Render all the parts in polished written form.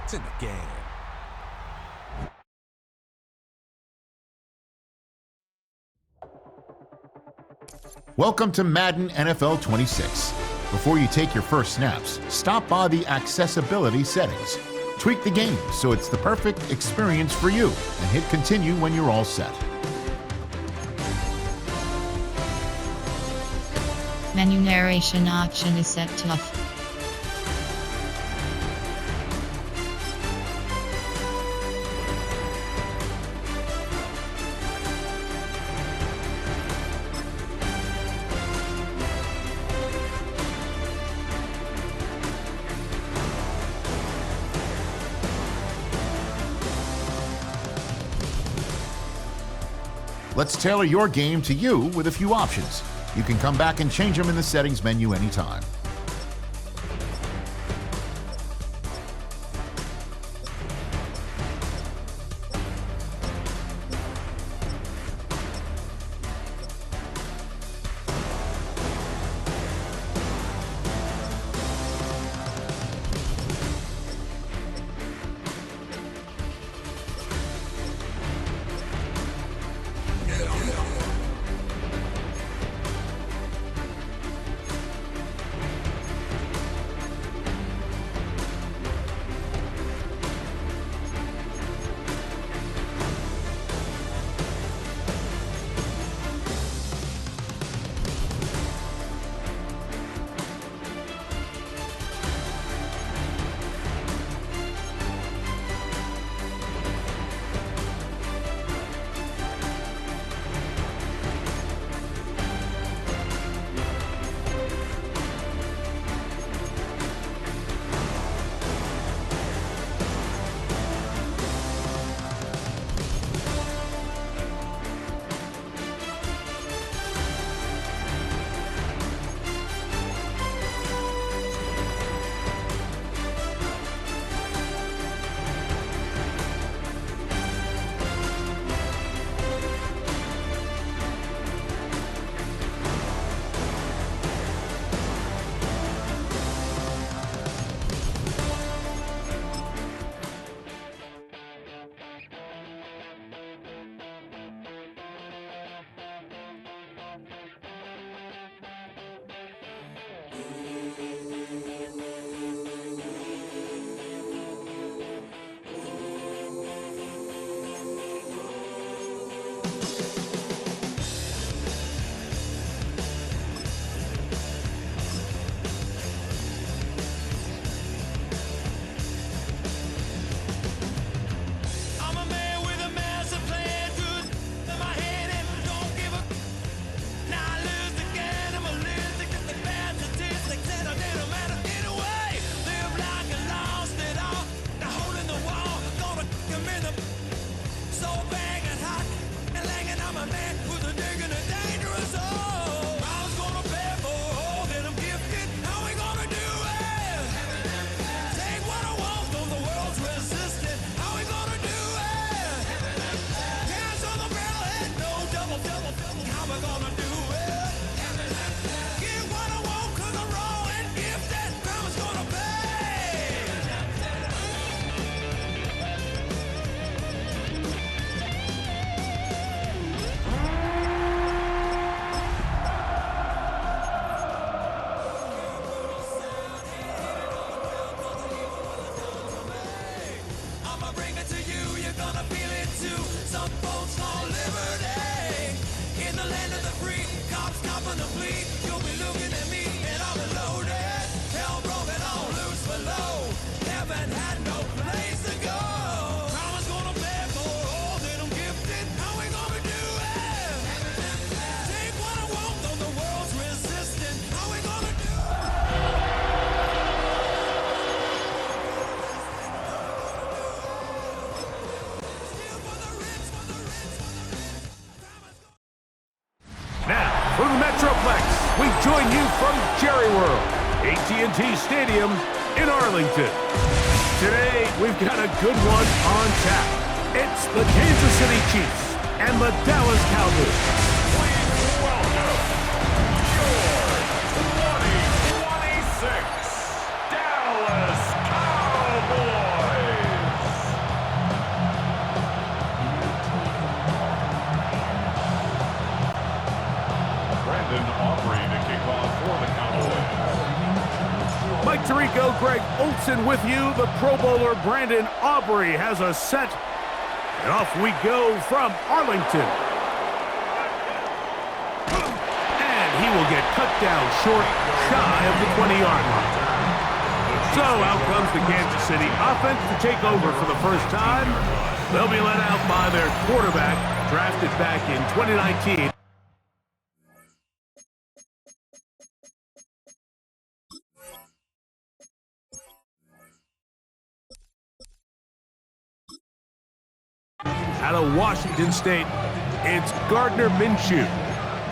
It's in the game. Welcome to Madden NFL 26. Before you take your first snaps, stop by the accessibility settings. Tweak the game so it's the perfect experience for you, and hit continue when you're all set. Menu narration option is set to off. Let's tailor your game to you with a few options. You can come back and change them in the settings menu anytime. For the Metroplex, we join you from Jerry World, AT&T Stadium in Arlington. Today, we've got a good one on tap. It's the Kansas City Chiefs and the Dallas Cowboys. Please welcome your 2026 Dallas Cowboys. Brandon Aubrey to kick off for the Cowboys. Mike Tirico, Greg Olson with you. The Pro Bowler Brandon Aubrey has a set. And off we go from Arlington. And he will get cut down short, shy of the 20-yard line. So out comes the Kansas City offense to take over for the first time. They'll be led out by their quarterback, drafted back in 2019. Out of Washington State, it's Gardner Minshew.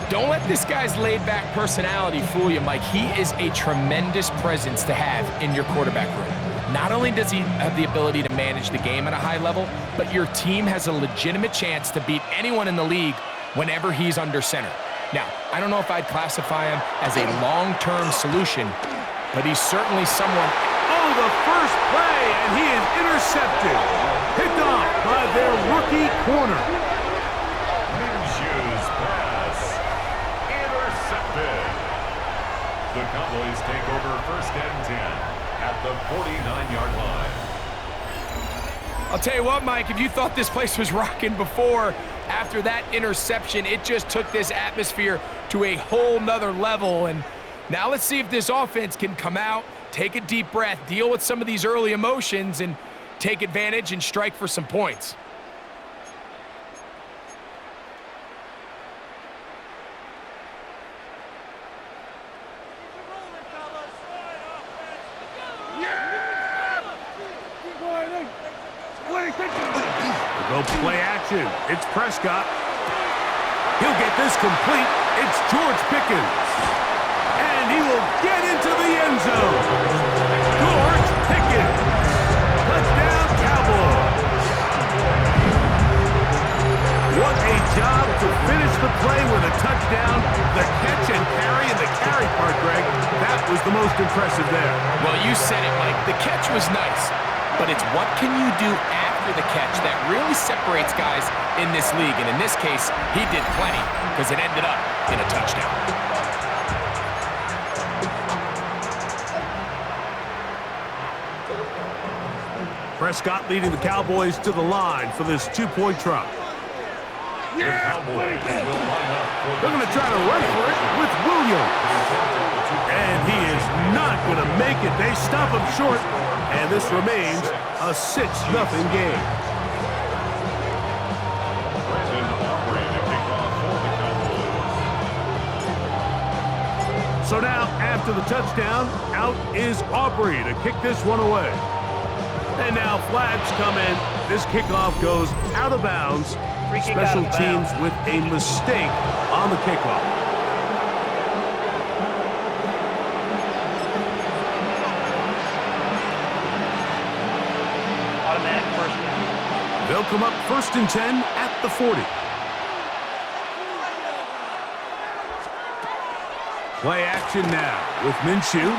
Don't let this guy's laid-back personality fool you, Mike. He is a tremendous presence to have in your quarterback room. Not only does he have the ability to manage the game at a high level, but your team has a legitimate chance to beat anyone in the league whenever he's under center. Now, I don't know if I'd classify him as a long-term solution, but he's certainly someone. Oh, the first play, and he is intercepted. Picked off by their rookie corner. Minshew's pass intercepted. The Cowboys take over first and 10 at the 49-yard line. I'll tell you what, Mike, if you thought this place was rocking before, after that interception, it just took this atmosphere to a whole nother level. And now let's see if this offense can come out, take a deep breath, deal with some of these early emotions, and take advantage and strike for some points. Go play action. It's Prescott. He'll get this complete. It's George Pickens. And he will get into the end zone. George Pickens. Touchdown, Cowboys. What a job to finish the play with a touchdown. The catch and carry, and the carry part, Greg, that was the most impressive there. Well, you said it, Mike. The catch was nice, but it's what can you do after the catch that really separates guys in this league. And in this case, he did plenty because it ended up in a touchdown. Prescott leading the Cowboys to the line for this two-point try. The Cowboys will line up for They're going to try to run for it with Williams. And he is not going to make it. They stop him short. And this remains a 6-0 game. Brandon Aubrey to kick off for the Cowboys. So now, after the touchdown, out is Aubrey to kick this one away. And now flags come in. This kickoff goes out of bounds. Special teams with a mistake on the kickoff. Automatic first down. They'll come up 1st and 10 at the 40. Play action now with Minshew.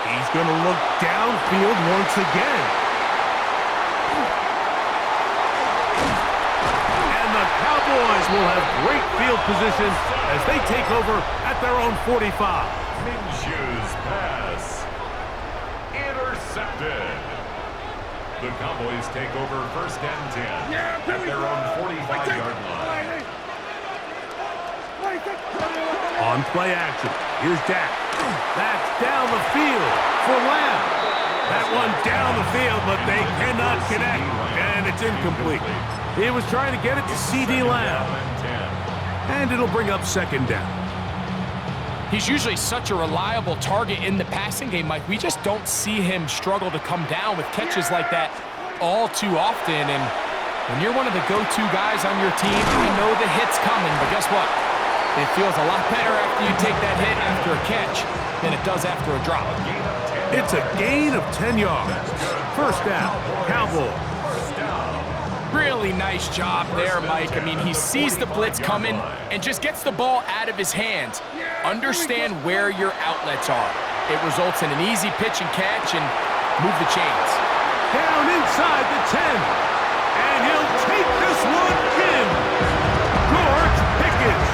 He's going to look downfield once again. And the Cowboys will have great field position as they take over at their own 45. Minshew's pass intercepted. The Cowboys take over first and 10 at their own 45-yard line. On play action, here's Dak. That's down the field for Lamb. That one down the field, but they cannot connect, and it's incomplete. He was trying to get it to C.D. Lamb, and it'll bring up 2nd down. He's usually such a reliable target in the passing game, Mike. We just don't see him struggle to come down with catches like that all too often. And when you're one of the go-to guys on your team, I know the hit's coming, but guess what? It feels a lot better after you take that hit after a catch than it does after a drop. It's a gain of 10 yards. First down, Cowboys. Really nice job there, Mike. I mean, he sees the blitz coming and just gets the ball out of his hands. Understand where your outlets are. It results in an easy pitch and catch and move the chains. Down inside the 10. And he'll take this one in. George Pickens.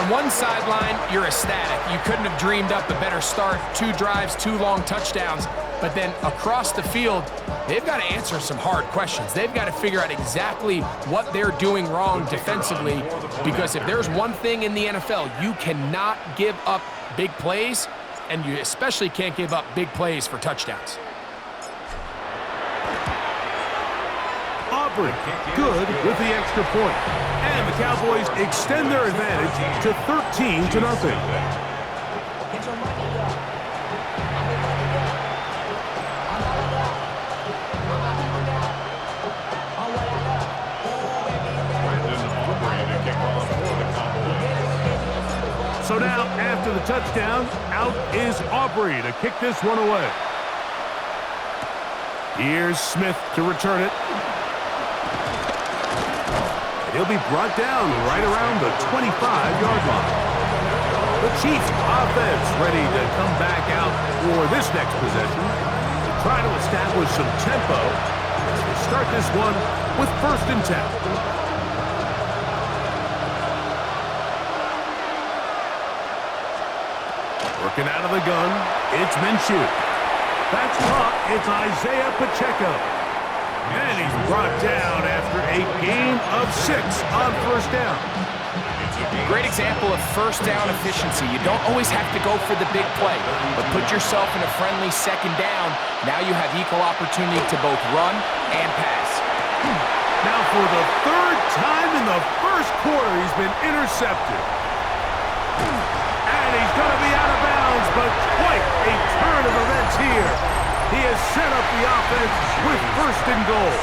On one sideline, you're ecstatic. You couldn't have dreamed up a better start. 2 drives, 2 long touchdowns. But then across the field, they've got to answer some hard questions. They've got to figure out exactly what they're doing wrong defensively, because if there's one thing in the NFL, you cannot give up big plays, and you especially can't give up big plays for touchdowns. Aubrey, good with the extra point. And the Cowboys extend their advantage to 13-0. So now, after the touchdown, out is Aubrey to kick this one away. Here's Smith to return it. He'll be brought down right around the 25-yard line. The Chiefs offense ready to come back out for this next possession to try to establish some tempo as they start this one with 1st and 10. Working out of the gun, it's Minshew. That's caught. It's Isaiah Pacheco. And he's brought down after a gain of 6 on 1st down. Great example of 1st down efficiency. You don't always have to go for the big play, but put yourself in a friendly 2nd down. Now you have equal opportunity to both run and pass. Now for the 3rd time in the 1st quarter, he's been intercepted. And he's going to be out of bounds, but quite a turn of events here. He has set up the offense with 1st and goal.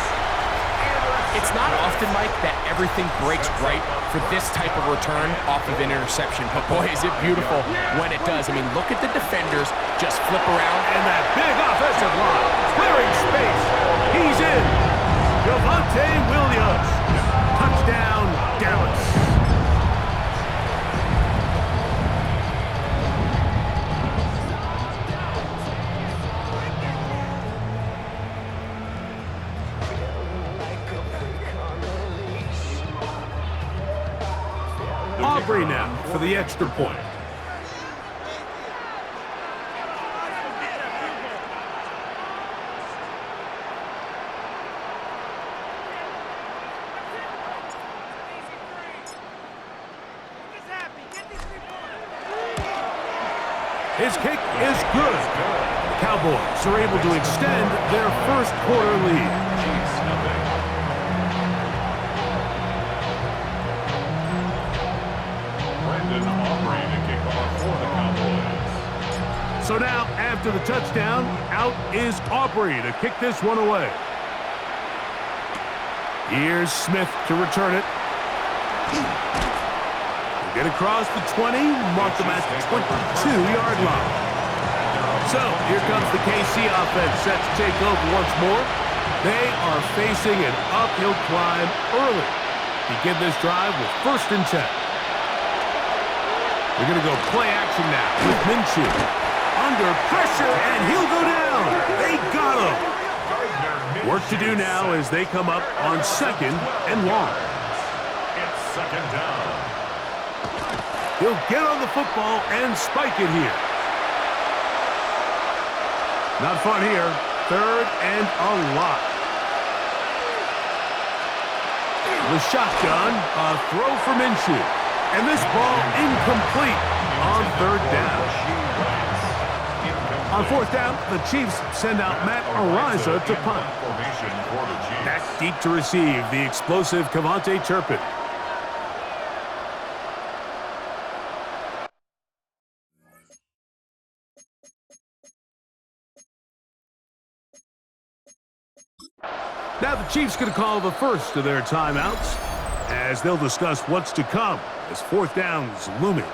It's not often, Mike, that everything breaks right for this type of return off of an interception. But boy, is it beautiful when it does. I mean, look at the defenders just flip around. And that big offensive line clearing space. He's in. Javonte Williams. Touchdown, Dallas. Aubrey now for the extra point. His kick is good. The Cowboys are able to extend their 1st quarter lead. So now, after the touchdown, out is Aubrey to kick this one away. Here's Smith to return it. Get across the 20, mark them at the 22-yard line. So, here comes the KC offense set to take over once more. They are facing an uphill climb early. Begin this drive with 1st and 10. They're going to go play action now with Minshew. Under pressure, and he'll go down. They got him. Work to do now as they come up on 2nd and long. It's 2nd down. He'll get on the football and spike it here. Not fun here. 3rd and a lot. The shotgun, a throw for Minshew. And this ball incomplete on 3rd down. On 4th down, the Chiefs send out Matt Araiza to punt. Back deep to receive the explosive Cavante Turpin. Now the Chiefs going to call the first of their timeouts as they'll discuss what's to come as 4th down's looming.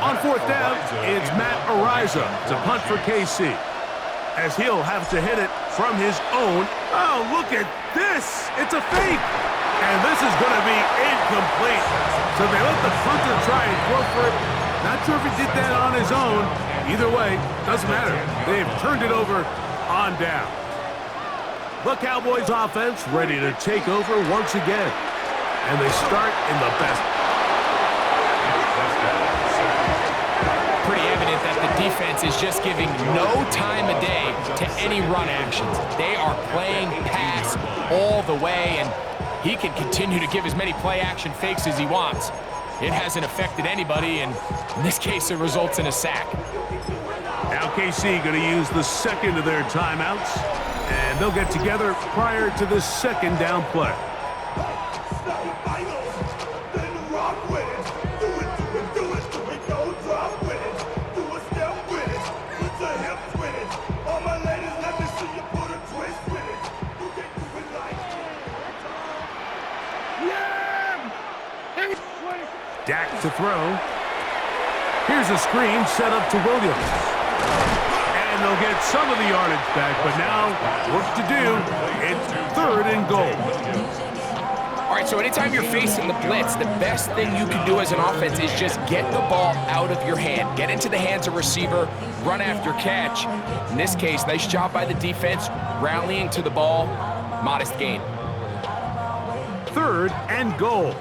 On 4th down, it's Matt Araiza to punt for KC, as he'll have to hit it from his own. Oh, look at this. It's a fake. And this is going to be incomplete. So they let the punter try and throw for it. Not sure if he did that on his own. Either way, doesn't matter. They've turned it over on down. The Cowboys offense ready to take over once again. And they start in the best. Pretty evident that the defense is just giving no time of day to any run actions. They are playing pass all the way, and he can continue to give as many play-action fakes as he wants. It hasn't affected anybody, and in this case, it results in a sack. Now KC going to use the second of their timeouts, and they'll get together prior to the second down play. Dak to throw. Here's a screen set up to Williams. And they'll get some of the yardage back, but now work to do. It's 3rd and goal. All right, so anytime you're facing the blitz, the best thing you can do as an offense is just get the ball out of your hand. Get into the hands of receiver, run after catch. In this case, nice job by the defense, rallying to the ball, modest gain. 3rd and goal.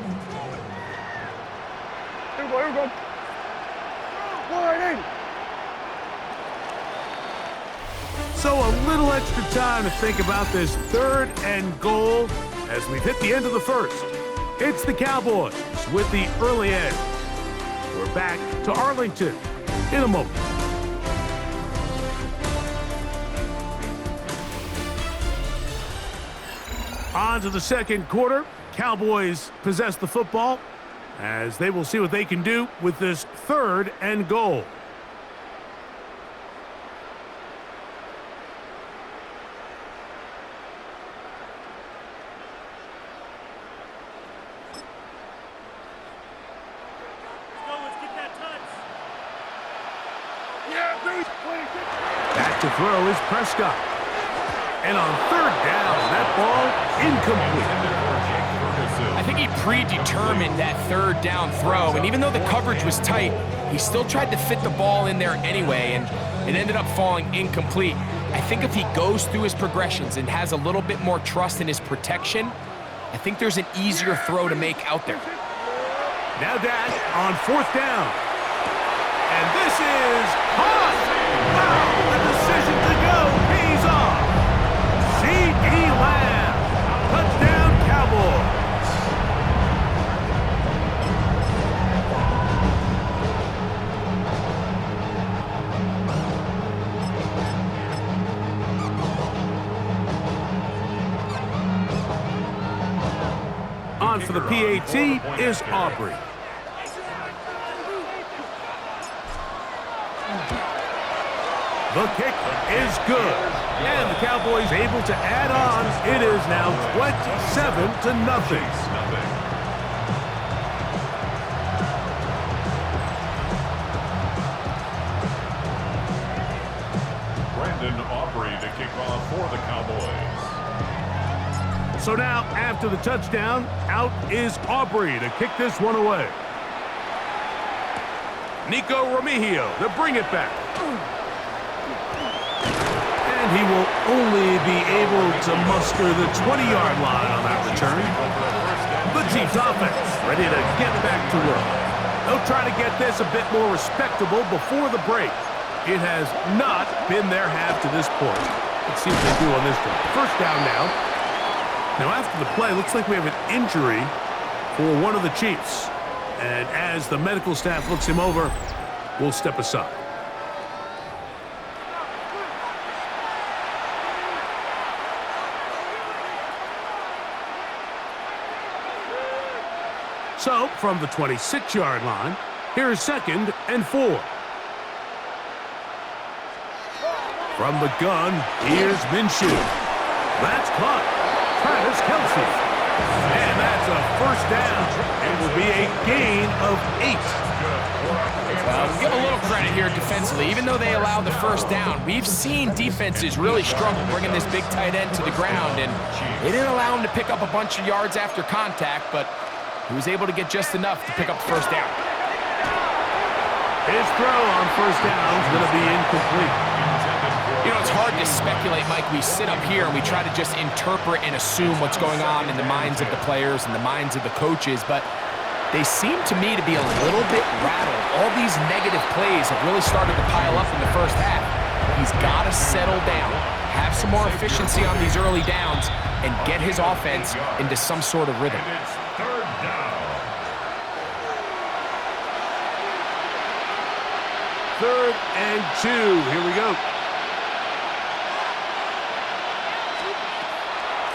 So a little extra time to think about this 3rd and goal as we've hit the end of the first. It's the Cowboys with the early edge. We're back to Arlington in a moment. On to the second quarter. Cowboys possess the football as they will see what they can do with this 3rd and goal. Back to throw is Prescott. And on 3rd down, that ball incomplete. I think he predetermined that 3rd down throw, and even though the coverage was tight, he still tried to fit the ball in there anyway, and it ended up falling incomplete. I think if he goes through his progressions and has a little bit more trust in his protection, I think there's an easier throw to make out there. Now Dak on 4th down. And this is hot. Wow, the decision to go pays off. C.D. Lamb, touchdown Cowboys. On for the PAT is Aubrey. The kick is good. And the Cowboys able to add on. It is now 27-0. Brandon Aubrey to kick off for the Cowboys. So now, after the touchdown, out is Aubrey to kick this one away. Nico Remigio to bring it back. And he will only be able to muster the 20-yard line on that return. The Chiefs offense ready to get back to work. They'll try to get this a bit more respectable before the break. It has not been their half to this point. Let's see what they do on this one. 1st down now. Now after the play, looks like we have an injury for one of the Chiefs. And as the medical staff looks him over, we'll step aside. So, from the 26-yard line, here's 2nd and 4. From the gun, here's Minshew. That's caught. Travis Kelce. And that's a 1st down. It will be a gain of 8. Well, give a little credit here defensively. Even though they allowed the 1st down, we've seen defenses really struggle bringing this big tight end to the ground, and they didn't allow him to pick up a bunch of yards after contact, but he was able to get just enough to pick up the 1st down. His throw on 1st down is going to be incomplete. Intended for You know, it's hard to speculate, Mike. We sit up here and we try to just interpret and assume what's going on in the minds of the players and the minds of the coaches, but they seem to me to be a little bit rattled. All these negative plays have really started to pile up in the first half. He's got to settle down, have some more efficiency on these early downs, and get his offense into some sort of rhythm. And it's third down. 3rd and 2. Here we go.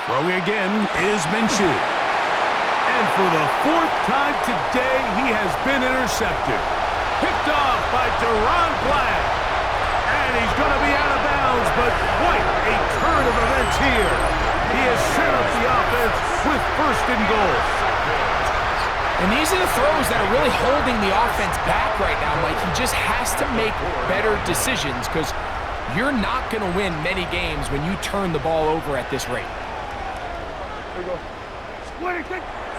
Throwing again is Minshew. And for the 4th time today, he has been intercepted. Picked off by Deron Black. And he's going to be out of bounds, but what a turn of events here. He has set up the offense with 1st and goal. And these are the throws that are really holding the offense back right now, Mike. He just has to make better decisions because you're not going to win many games when you turn the ball over at this rate.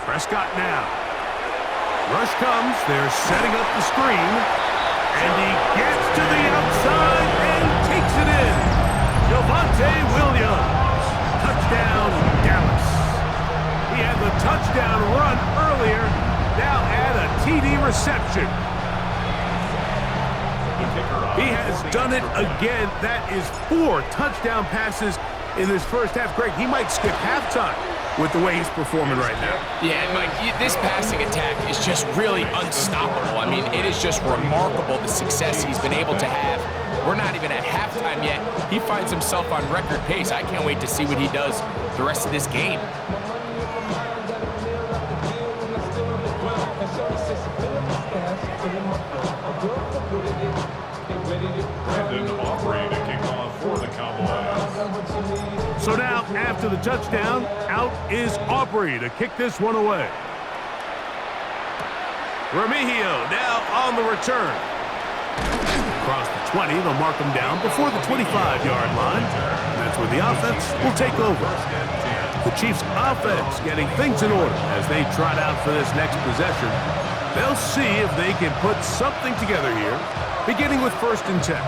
Prescott now. Rush comes. They're setting up the screen. And he gets to the outside and takes it in. Javonte Williams. Touchdown, Dallas. He had the touchdown run earlier. Now add a TD reception. He has done it again. That is 4 touchdown passes in this first half. Greg, he might skip halftime with the way he's performing right now. Yeah, and Mike, this passing attack is just really unstoppable. I mean, it is just remarkable the success he's been able to have. We're not even at halftime yet. He finds himself on record pace. I can't wait to see what he does the rest of this game. Brandon Aubrey to kick off for the Cowboys. So now, after the touchdown, out is Aubrey to kick this one away. Remigio now on the return. Across the 20, they'll mark him down before the 25-yard line. And that's where the offense will take over. The Chiefs' offense getting things in order as they trot out for this next possession. They'll see if they can put something together here, beginning with 1st and 10.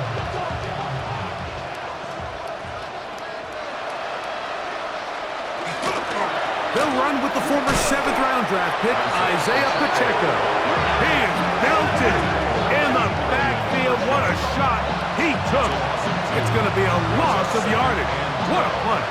They'll run with the former 7th-round draft pick, Isaiah Pacheco. He is belted in the backfield. What a shot he took. It's going to be a loss of yardage. What a play.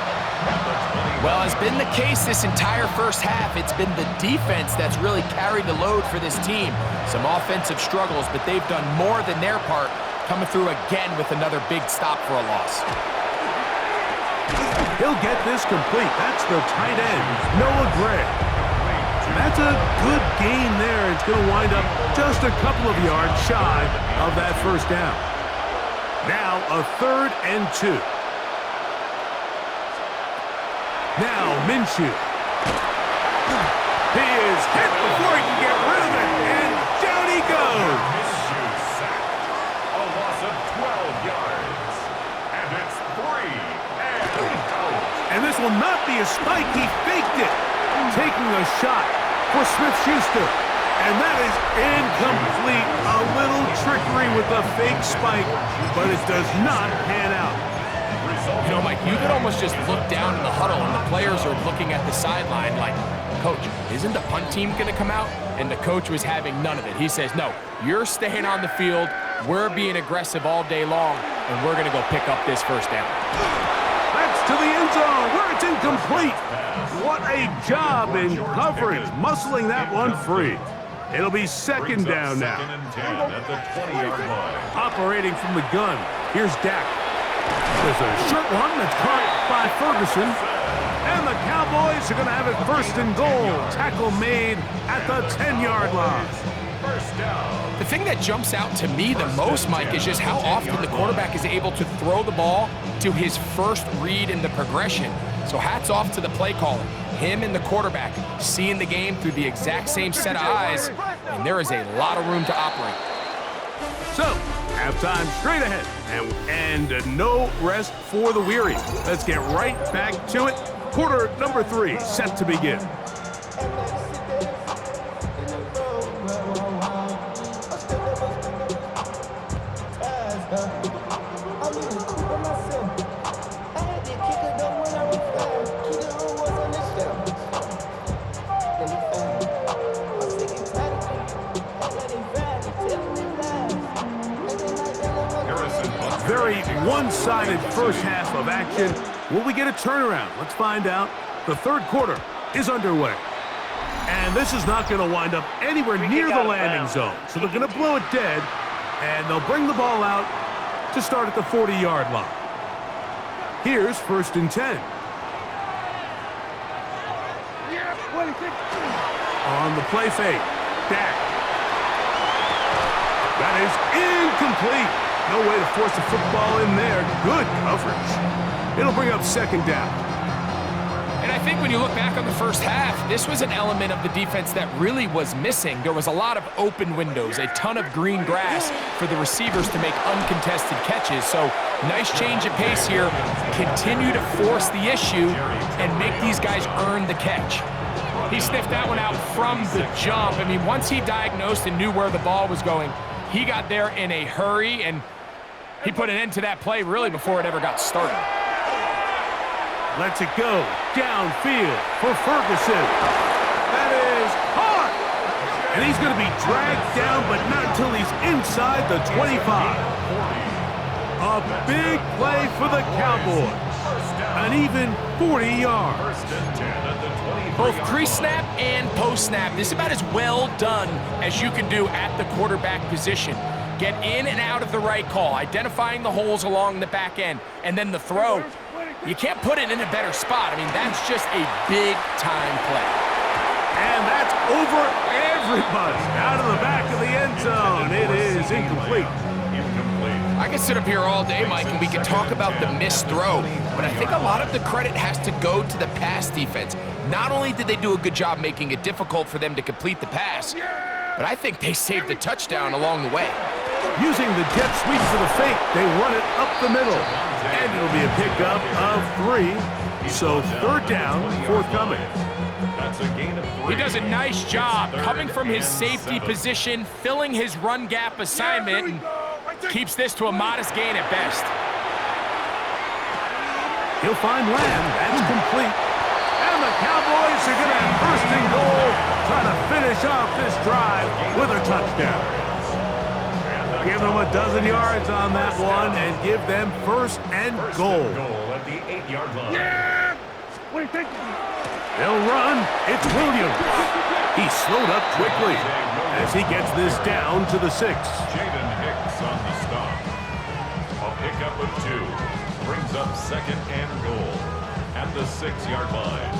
Well, as been the case this entire first half, it's been the defense that's really carried the load for this team. Some offensive struggles, but they've done more than their part, coming through again with another big stop for a loss. He'll get this complete. That's the tight end, Noah Gray. That's a good gain there. It's going to wind up just a couple of yards shy of that 1st down. Now a 3rd and 2. Now Minshew. He is hit before he can get rid of it, and down he goes. Minshew sacked. A loss of 12 yards. And it's 3 and out. And this will not be a spike. He faked it. Taking a shot for Smith-Schuster. And that is incomplete. A little trickery with the fake spike, but it does not pan out. You know, Mike, you could almost just look down in the huddle and the players are looking at the sideline like, Coach, isn't the punt team going to come out? And the coach was having none of it. He says, no, you're staying on the field. We're being aggressive all day long, and we're going to go pick up this 1st down. That's to the end zone where it's incomplete. What a job in coverage, muscling that one free. It'll be 2nd down now. 2nd and 10 at the 20-yard line. Operating from the gun, here's Dak. There's a short one that's caught by Ferguson. And the Cowboys are going to have it 1st and goal. Tackle made at the 10-yard line. 1st down. The thing that jumps out to me the most, Mike, is just how often the quarterback is able to throw the ball to his first read in the progression. So hats off to the play caller. Him and the quarterback seeing the game through the exact same set of eyes, and there is a lot of room to operate. So, halftime straight ahead, and no rest for the weary. Let's get right back to it. Quarter number 3 set to begin. very one-sided first half of action. Will we get a turnaround? Let's find out. The third quarter is underway. And this is not going to wind up anywhere near the landing zone. So they're going to blow it dead, and they'll bring the ball out to start at the 40-yard line. Here's 1st and 10. On the play fake, Dak. That is incomplete. No way to force the football in there. Good coverage. It'll bring up 2nd down. And I think when you look back on the first half, this was an element of the defense that really was missing. There was a lot of open windows, a ton of green grass for the receivers to make uncontested catches. So nice change of pace here. Continue to force the issue and make these guys earn the catch. He sniffed that one out from the jump. I mean, once he diagnosed and knew where the ball was going, he got there in a hurry, and he put an end to that play really before it ever got started. Lets it go downfield for Ferguson. That is hard. And he's going to be dragged down, but not until he's inside the 25. A big play for the Cowboys. An even 40 yards. Both pre-snap and post-snap, this is about as well done as you can do at the quarterback position. Get in and out of the right call, identifying the holes along the back end, and then the throw. You can't put it in a better spot. I mean, that's just a big-time play. And that's over everybody. Out of the back of the end zone. It is incomplete. I could sit up here all day, Mike, and we could talk about the missed throw, but I think a lot of the credit has to go to the pass defense. Not only did they do a good job making it difficult for them to complete the pass, but I think they saved the touchdown along the way. Using the jet sweep for the fake, they run it up the middle. And it'll be a pickup of 3. So 3rd down, forthcoming. He does a nice job coming from his safety position, filling his run gap assignment, and keeps this to a modest gain at best. He'll find Lamb. That's complete. And the Cowboys are going to have 1st and goal, trying to finish off this drive with a touchdown. Give them a dozen yards on that one and give them 1st and goal. At the 8-yard line. Yeah! What do you think? They'll run. It's Williams. He slowed up quickly as he gets this down to the 6. Jaden Hicks on the stop. A pickup of 2 brings up 2nd and goal at the 6-yard line.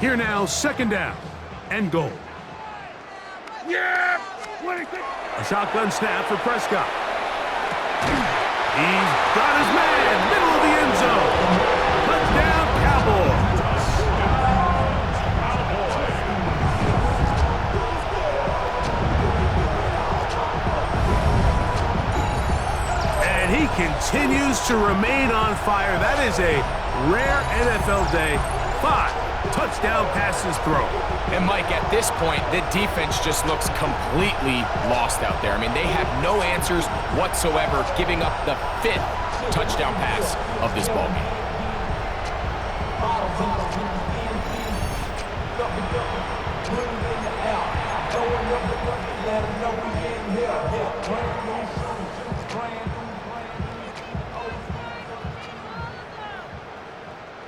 Here now, 2nd down and goal. Yeah! A shotgun snap for Prescott. He's got his man, middle of the end zone. Touchdown, Cowboys. And he continues to remain on fire. That is a rare NFL day. 5 touchdown passes thrown. And Mike, at this point, the defense just looks completely lost out there. I mean, they have no answers whatsoever, giving up the 5th touchdown pass of this ballgame.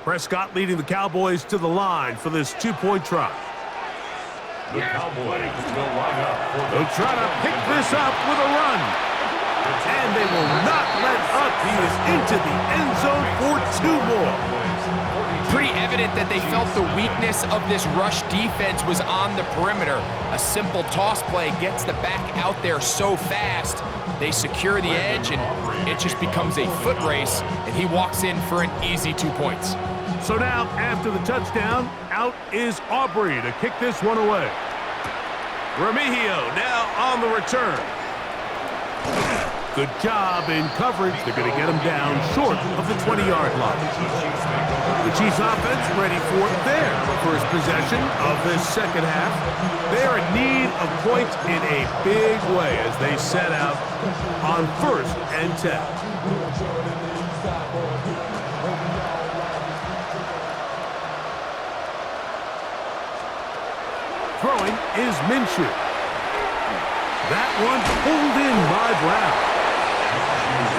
Prescott leading the Cowboys to the line for this 2-point try. The Cowboys will line up for the... They'll try to pick this up with a run. And they will not let up. He is into the end zone for 2 more. Pretty evident that they felt the weakness of this rush defense was on the perimeter. A simple toss play gets the back out there so fast. They secure the edge, and it just becomes a foot race, and he walks in for an easy 2 points. So now, after the touchdown, out is Aubrey to kick this one away. Remigio now on the return. Good job in coverage. They're going to get him down short of the 20-yard line. The Chiefs offense ready for their first possession of this second half. They're in need of points in a big way as they set out on 1st and 10. Throwing is Minshew. That one pulled in by Brown.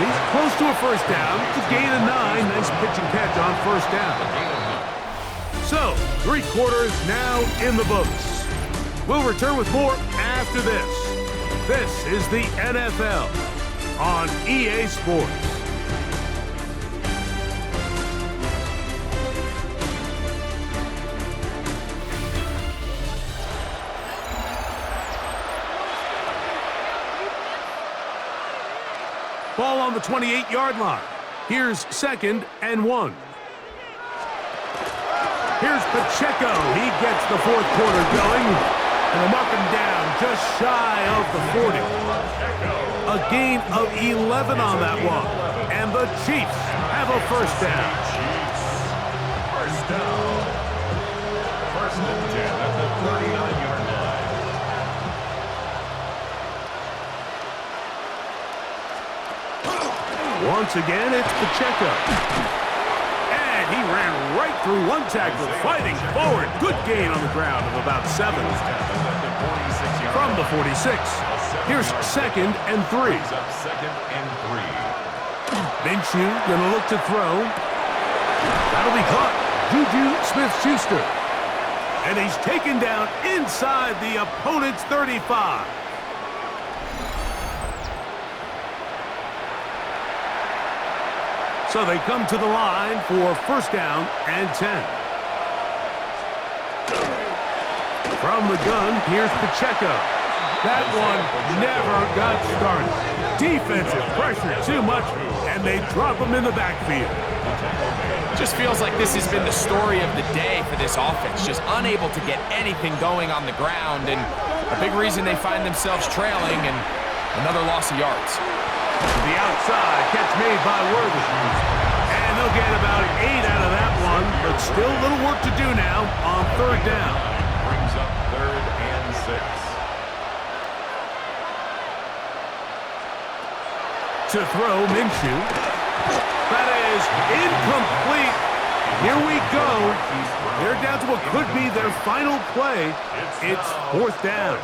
He's close to a first down. It's a gain of 9. Nice pitch and catch on first down. So, 3 quarters now in the books. We'll return with more after this. This is the NFL on EA Sports. Ball on the 28-yard line. Here's 2nd and 1. Here's Pacheco. He gets the 4th quarter going. And they mark him down just shy of the 40. A gain of 11 on that one. And the Chiefs have a first down. First down. 1st and 10 at the 39-yard line. Once again, it's Pacheco. And he ran right through one tackle, fighting forward. Good gain on the ground of about 7. From the 46. Here's 2nd and 3. 2nd and 3. Minshew gonna look to throw. That'll be caught. Juju Smith-Schuster. And he's taken down inside the opponent's 35. So they come to the line for first down and 10. From the gun, here's Pacheco. That one never got started. Defensive pressure too much, and they drop him in the backfield. Just feels like this has been the story of the day for this offense. Just unable to get anything going on the ground, and a big reason they find themselves trailing and another loss of yards. To the outside, catch made by Worthy. And they'll get about 8 out of that one, but still a little work to do now on 3rd down. Brings up 3rd and 6. To throw, Minshew. That is incomplete. Here we go. They're down to what could be their final play. It's 4th down.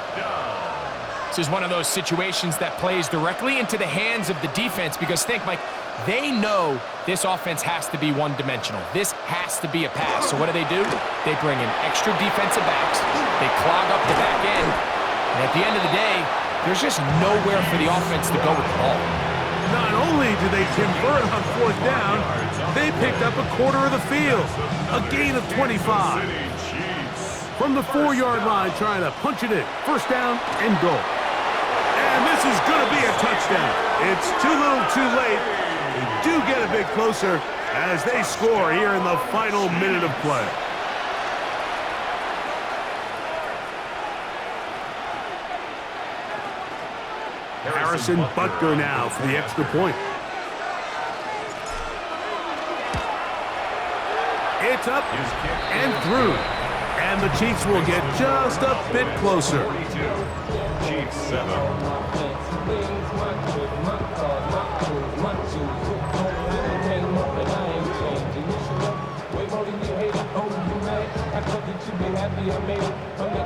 This is one of those situations that plays directly into the hands of the defense because think, Mike, they know this offense has to be one-dimensional. This has to be a pass. So what do? They bring in extra defensive backs. They clog up the back end. And at the end of the day, there's just nowhere for the offense to go with the ball. Not only did they convert on 4th down, they picked up a quarter of the field. A gain of 25. From the 4-yard line, trying to punch it in. First down and goal. And this is going to be a touchdown. It's too little too late. They do get a bit closer as they score here in the final minute of play. Harrison Butker now for the extra point. It's up and through. And the Chiefs will get just a bit closer. 42. Chiefs 7.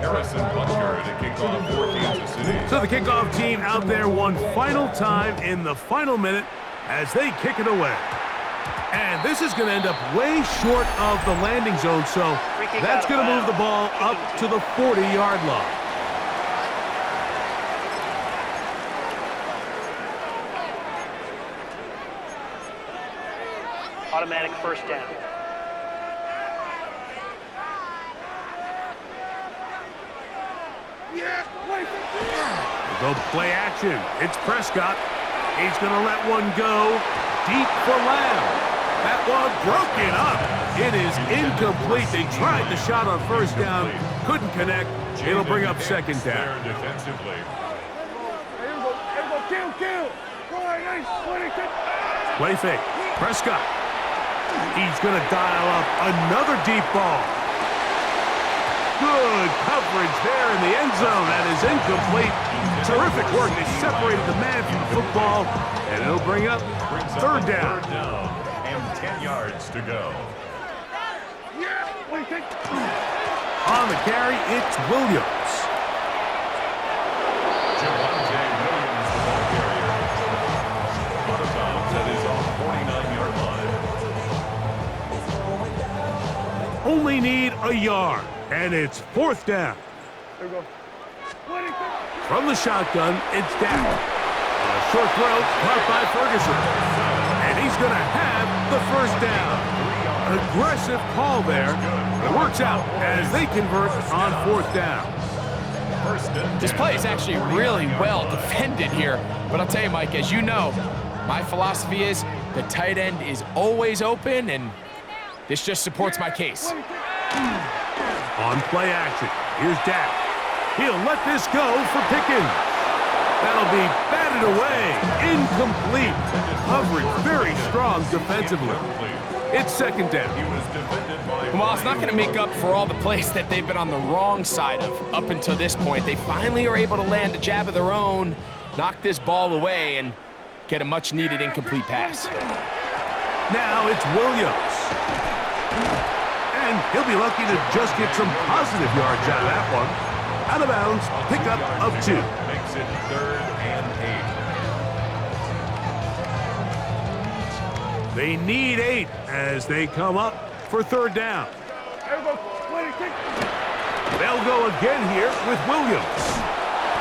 Harrison Butker to kick off for Kansas City. So the kickoff team out there one final time in the final minute as they kick it away. And this is going to end up way short of the landing zone, so that's going to move the ball up to the 40-yard line. Automatic first down. They'll play action. It's Prescott. He's going to let one go deep for Lamb. That one broken up. It is incomplete. They tried the shot on first down, couldn't connect. It'll bring up second down. Defensively. Play fake. Prescott. He's going to dial up another deep ball. Good coverage there in the end zone. That is incomplete. Terrific work. They separated the man from the football, and it'll bring up third down. And 10 yards to go. On the carry, it's Williams. Javonte only need a yard, and it's 4th down. From the shotgun, it's down. A short throw caught by Ferguson. And he's going to have the 1st down. Aggressive call there. It works out as they convert on 4th down. This play is actually really well defended here. But I'll tell you, Mike, as you know, my philosophy is the tight end is always open, and this just supports my case. On play action, here's Dak. He'll let this go for Pickens. That'll be batted away. Incomplete. Coverage very strong defensively. It's 2nd down. Well, it's not going to make up for all the plays that they've been on the wrong side of up until this point. They finally are able to land a jab of their own, knock this ball away, and get a much-needed incomplete pass. Now it's Williams. And he'll be lucky to just get some positive yards out of that one. Out of bounds, pickup of 2. Makes it 3rd and 8. They need 8 as they come up for 3rd down. They'll go again here with Williams.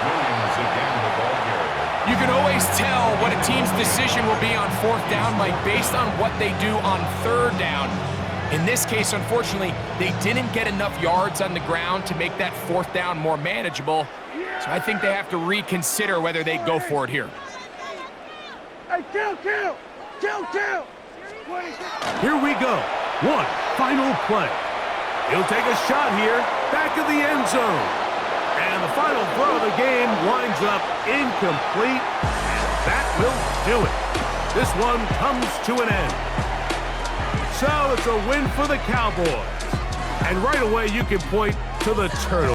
Williams again, the ball carrier. You can always tell what a team's decision will be on 4th down, Mike, based on what they do on 3rd down. In this case, unfortunately, they didn't get enough yards on the ground to make that 4th down more manageable. So I think they have to reconsider whether they go for it here. Hey, kill! Here we go. One final play. He'll take a shot here, back of the end zone. And the final throw of the game winds up incomplete, and that will do it. This one comes to an end. So it's a win for the Cowboys. And right away you can point to the turtle.